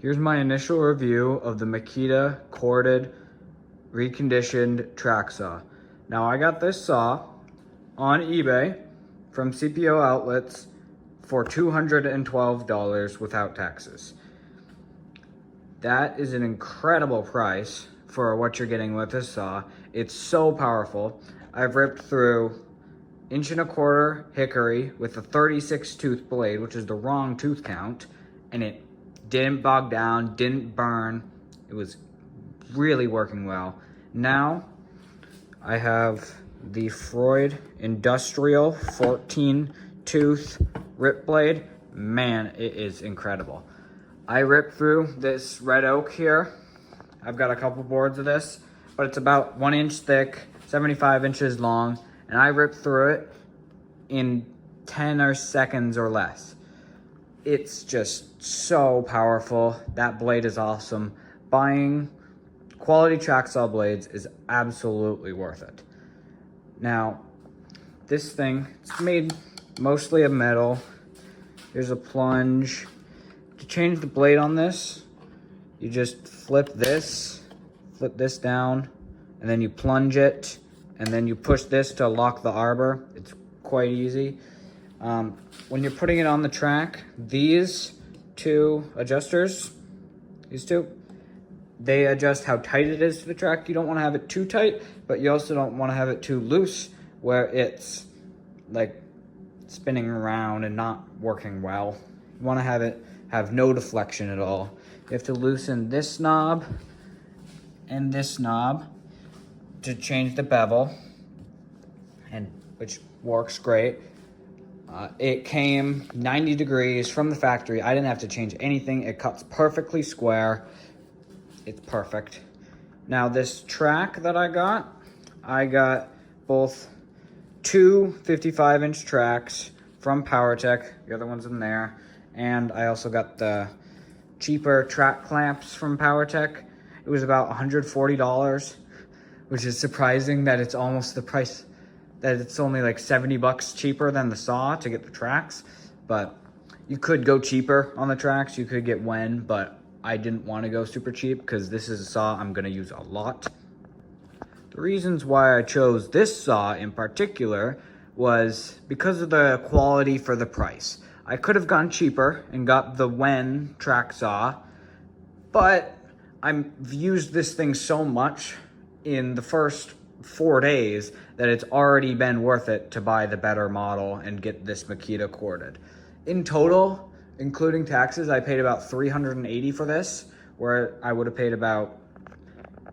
Here's my initial review of the Makita corded reconditioned track saw. Now I got this saw on eBay from CPO outlets for $212 without taxes. That is an incredible price for what you're getting with this saw. It's so powerful. I've ripped through 1.25 inch hickory with a 36 tooth blade, which is the wrong tooth count, and it didn't bog down, didn't burn. It was really working well. Now I have the Freud Industrial 14 tooth rip blade. Man, it is incredible. I ripped through this red oak here. I've got a couple boards of this, but it's about 1 inch thick, 75 inches long, and I ripped through it in 10 seconds or less. It's just so powerful. That blade is awesome. Buying quality track saw blades is absolutely worth it. Now, this thing, it's made mostly of metal. Here's a plunge. To change the blade on this, you just flip this down, and then you plunge it, and then you push this to lock the arbor. It's quite easy. When you're putting it on the track, these two adjusters, they adjust how tight it is to the track. You don't want to have it too tight, but you also don't want to have it too loose where it's like spinning around and not working well. You want to have it have no deflection at all. You have to loosen this knob and this knob to change the bevel, and which works great. It came 90 degrees from the factory. I didn't have to change anything. It cuts perfectly square. It's perfect. Now this track that I got both two 55 inch tracks from PowerTech. The other one's in there. And I also got the cheaper track clamps from PowerTech. It was about $140, which is surprising that it's almost the price, that it's only like 70 bucks cheaper than the saw to get the tracks. But you could go cheaper on the tracks. You could get Wen, but I didn't want to go super cheap because this is a saw I'm going to use a lot. The reasons why I chose this saw in particular was because of the quality for the price. I could have gone cheaper and got the Wen track saw, but I've used this thing so much in the first 4 days that it's already been worth it to buy the better model and get this Makita corded. In total, including taxes, I paid about $380 for this, where I would have paid about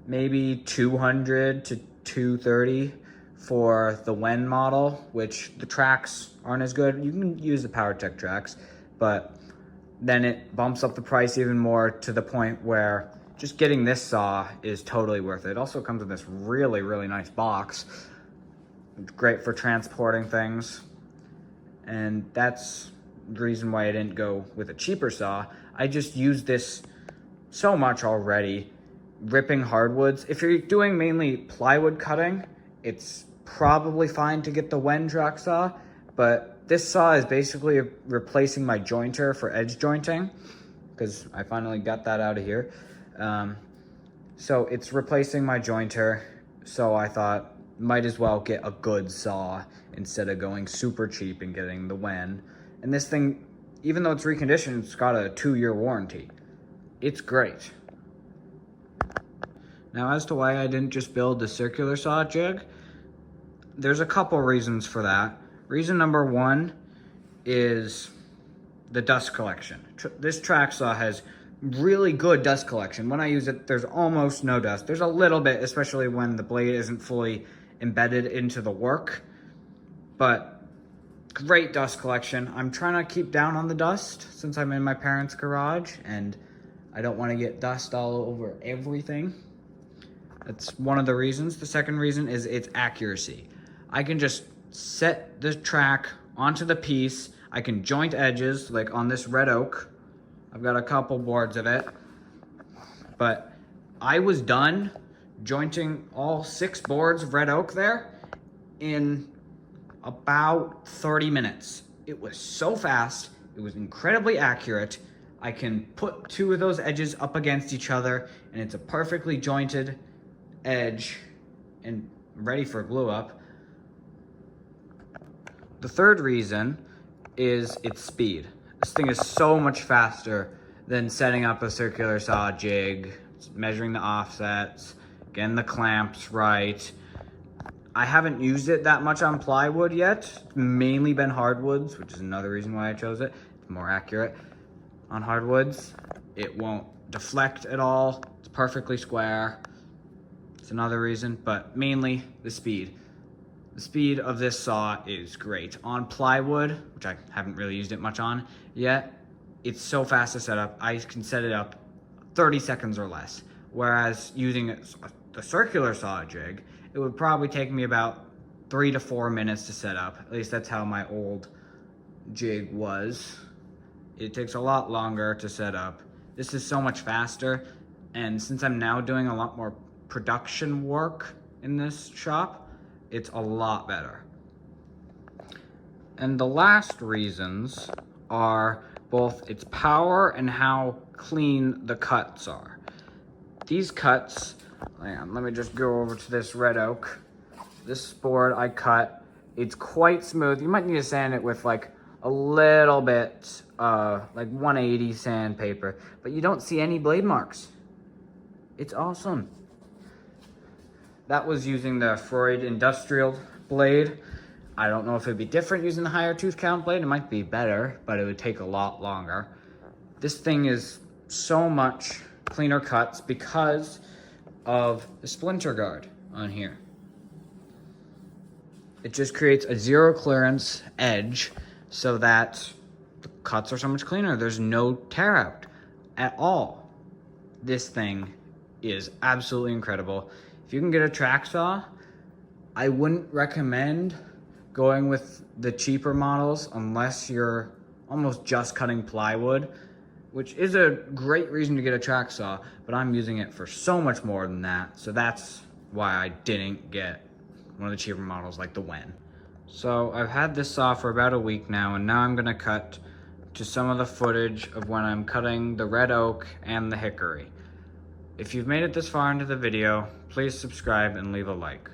maybe $200 to $230 for the Wen model, which the tracks aren't as good. You can use the PowerTech tracks, but then it bumps up the price even more to the point where just getting this saw is totally worth it. It also comes in this really, really nice box. It's great for transporting things. And that's the reason why I didn't go with a cheaper saw. I just used this so much already, ripping hardwoods. If you're doing mainly plywood cutting, it's probably fine to get the Wen track saw, but this saw is basically replacing my jointer for edge jointing, because I finally got that out of here. So it's replacing my jointer, so I thought might as well get a good saw instead of going super cheap and getting the Wen. And this thing, even though it's reconditioned, it's got a 2-year warranty. It's great. Now, as to why I didn't just build the circular saw jig, there's a couple reasons for that. Reason number one is the dust collection. This track saw has really good dust collection. When I use it, there's almost no dust. There's a little bit, especially when the blade isn't fully embedded into the work, but great dust collection. I'm trying to keep down on the dust since I'm in my parents' garage and I don't want to get dust all over everything. That's one of the reasons. The second reason is its accuracy. I can just set the track onto the piece. I can joint edges, like on this red oak. I've got a couple boards of it, but I was done jointing all 6 boards of red oak there in about 30 minutes. It was so fast. It was incredibly accurate. I can put two of those edges up against each other and it's a perfectly jointed edge and ready for glue up. The third reason is its speed. This thing is so much faster than setting up a circular saw jig, measuring the offsets, getting the clamps right. I haven't used it that much on plywood yet. It's mainly been hardwoods, which is another reason why I chose it. It's more accurate on hardwoods. It won't deflect at all. It's perfectly square. It's another reason, but mainly the speed. The speed of this saw is great. On plywood, which I haven't really used it much on yet, it's so fast to set up. I can set it up 30 seconds or less. Whereas using the circular saw jig, it would probably take me about 3 to 4 minutes to set up. At least that's how my old jig was. It takes a lot longer to set up. This is so much faster. And since I'm now doing a lot more production work in this shop, it's a lot better. And the last reasons are both its power and how clean the cuts are. These cuts, let me just go over to this red oak. This board I cut, it's quite smooth. You might need to sand it with like a little bit, like 180 sandpaper, but you don't see any blade marks. It's awesome. That was using the Freud industrial blade. I don't know if it'd be different using the higher tooth count blade. It might be better, but it would take a lot longer. This thing is so much cleaner cuts because of the splinter guard on here. It just creates a zero clearance edge so that the cuts are so much cleaner. There's no tear out at all. This thing is absolutely incredible. If you can get a track saw, I wouldn't recommend going with the cheaper models unless you're almost just cutting plywood, which is a great reason to get a track saw, but I'm using it for so much more than that. So that's why I didn't get one of the cheaper models like the Wen. So I've had this saw for about a week now, and now I'm gonna cut to some of the footage of when I'm cutting the red oak and the hickory. If you've made it this far into the video, please subscribe and leave a like.